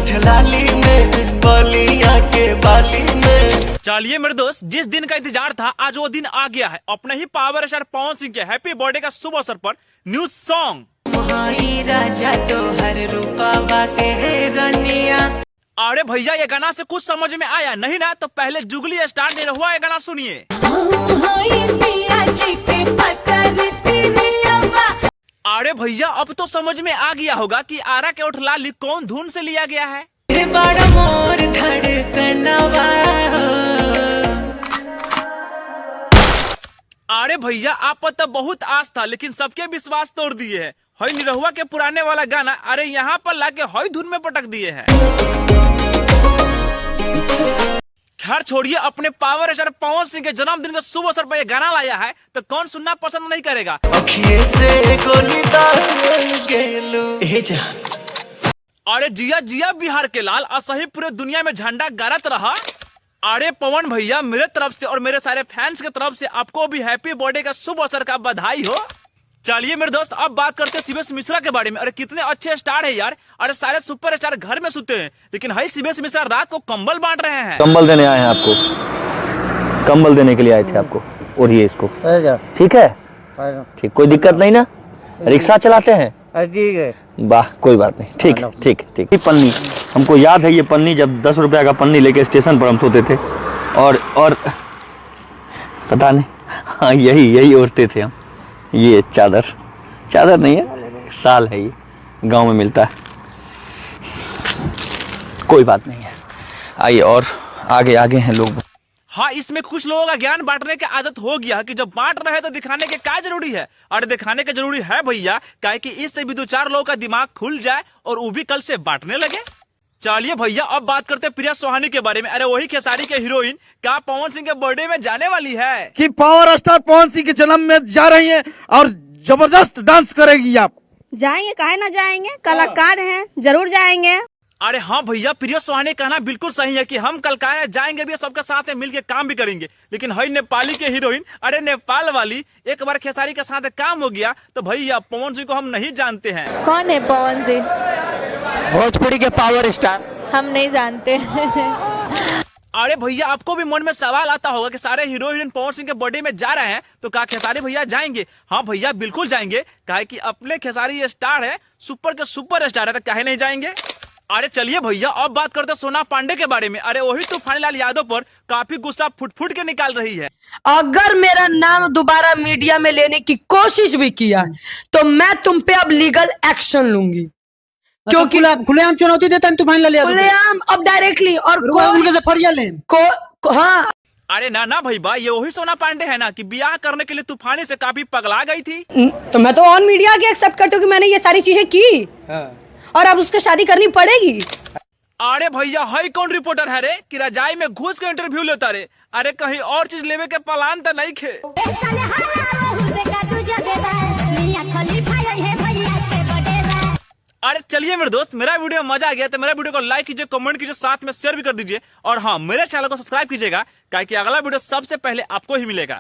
उठ लाली में बलिया के बाली में। चलिए मेरे दोस्त, जिस दिन का इंतजार था आज वो दिन आ गया है। अपने ही पावर स्टार पवन सिंह के हैप्पी बर्थडे का शुभ अवसर पर न्यू सॉन्ग राजा तो हर रूपा के रनिया। अरे भैया ये गाना से कुछ समझ में आया नहीं ना, तो पहले जुगली स्टार ने हुआ ये गाना सुनिए। अरे भैया अब तो समझ में आ गया होगा कि आरा के उठ लाली कौन धुन से लिया गया है। बड़ा मोर धड़कनवा। अरे भैया आप पर तो बहुत आस था, लेकिन सबके विश्वास तोड़ दिए है। हई निरहुआ के पुराने वाला गाना अरे यहाँ पर लाके हई धुन में पटक दिए हैं। खैर छोड़िए, अपने पावर स्टार पवन सिंह के जन्मदिन के शुभ अवसर पर यह गाना लाया है तो कौन सुनना पसंद नहीं करेगा। अखिए से गोली दाल गेलू ए जा। अरे जिया जिया बिहार के लाल, असही पूरे दुनिया में झंडा गारत रहा। अरे पवन भैया मेरे तरफ से और मेरे सारे फैंस की तरफ से आपको भी हैप्पी बर्थडे का शुभ अवसर का बधाई हो। चलिए मेरे दोस्त, अब बात करते हैं शिवेश मिश्रा के बारे में। अरे कितने अच्छे स्टार है यार। अरे सारे सुपर स्टार घर में सोते हैं, लेकिन हई शिवेश मिश्रा रात को कंबल बांट रहे हैं। कंबल देने आए हैं आपको, कंबल देने के लिए आए थे आपको। और ये इसको ठीक है, ठीक, कोई दिक्कत नहीं ना। रिक्शा चलाते हैं, ठीक है, वाह कोई बात नहीं, ठीक ठीक ठीक। पन्नी हमको याद है, ये पन्नी जब 10 रुपया का पन्नी लेके स्टेशन पर हम सोते थे और पता नहीं, हाँ यही ओढ़ते थे हम। ये चादर नहीं है, साल है, ये गांव में मिलता है। कोई बात नहीं है, आइए और आगे हैं लोग। हाँ, इसमें कुछ लोगों का ज्ञान बांटने की आदत हो गया कि जब बांट रहे तो दिखाने के क्या जरूरी है। अरे दिखाने के जरूरी है भैया, काहे कि इससे भी 2-4 लोगों का दिमाग खुल जाए और वो भी कल से बांटने लगे। चलिए भैया अब बात करते हैं प्रिया सोहानी के बारे में। अरे वही खेसारी के हीरोइन क्या पवन सिंह के बर्थडे में जाने वाली है कि पावर स्टार पवन सिंह के जन्म में जा रही हैं और जबरदस्त डांस करेगी। आप जाएंगे, काहे ना जाएंगे, कलाकार हैं, जरूर जाएंगे। अरे हाँ भैया, प्रिया सोहानी कहना बिल्कुल सही है कि हम कलकाता जाएंगे भी, सबके साथ में मिलके काम भी करेंगे। लेकिन हई नेपाली के हीरोइन, अरे नेपाल वाली, एक बार खेसारी के साथ काम हो गया तो भैया पवन सिंह को हम नहीं जानते हैं। कौन है पवन सिंह? भोजपुरी के पावर स्टार, हम नहीं जानते। अरे भैया आपको भी मन में सवाल आता होगा कि सारे हीरो हीरोइन पवन सिंह के बर्थडे में जा रहे हैं तो क्या खेसारी भैया जाएंगे? हाँ भैया बिल्कुल जाएंगे, काहे कि अपने खेसारी स्टार है, सुपर के सुपर स्टार है, तो काहे नहीं जाएंगे। अरे चलिए भैया अब बात करते हैं सोना पांडे के बारे में। अरे वही तूफानी लाल यादव पर काफी गुस्सा फुट के निकाल रही है। अगर मेरा नाम दोबारा मीडिया में लेने की कोशिश भी किया तो मैं तुम पे अब लीगल एक्शन लूंगी, क्योंकि खुलेआम चुनौती देता है तूफानी लाल यादव, खुलेआम अब डायरेक्टली और उनके से फरिया लें हाँ। अरे ना भैया, ये वही सोना पांडे है ना कि ब्याह करने के लिए तूफानी से काफी पगला गई थी। तो मैं तो ऑन मीडिया के एक्सेप्ट करती हूँ कि मैंने ये सारी चीजें की और अब उसको शादी करनी पड़ेगी। अरे भैया हई कौन रिपोर्टर है रे कि रजाई में घुस के इंटरव्यू लेता रे? अरे कहीं और चीज लेवे के प्लान तो नहीं खे। अरे चलिए मेरे दोस्त, मेरा वीडियो मजा आ गया तो मेरा वीडियो को लाइक कीजिए, कमेंट कीजिए, साथ में शेयर भी कर दीजिए। और हाँ, मेरे चैनल को सब्सक्राइब कीजिएगा, क्योंकि अगला वीडियो सबसे पहले आपको ही मिलेगा।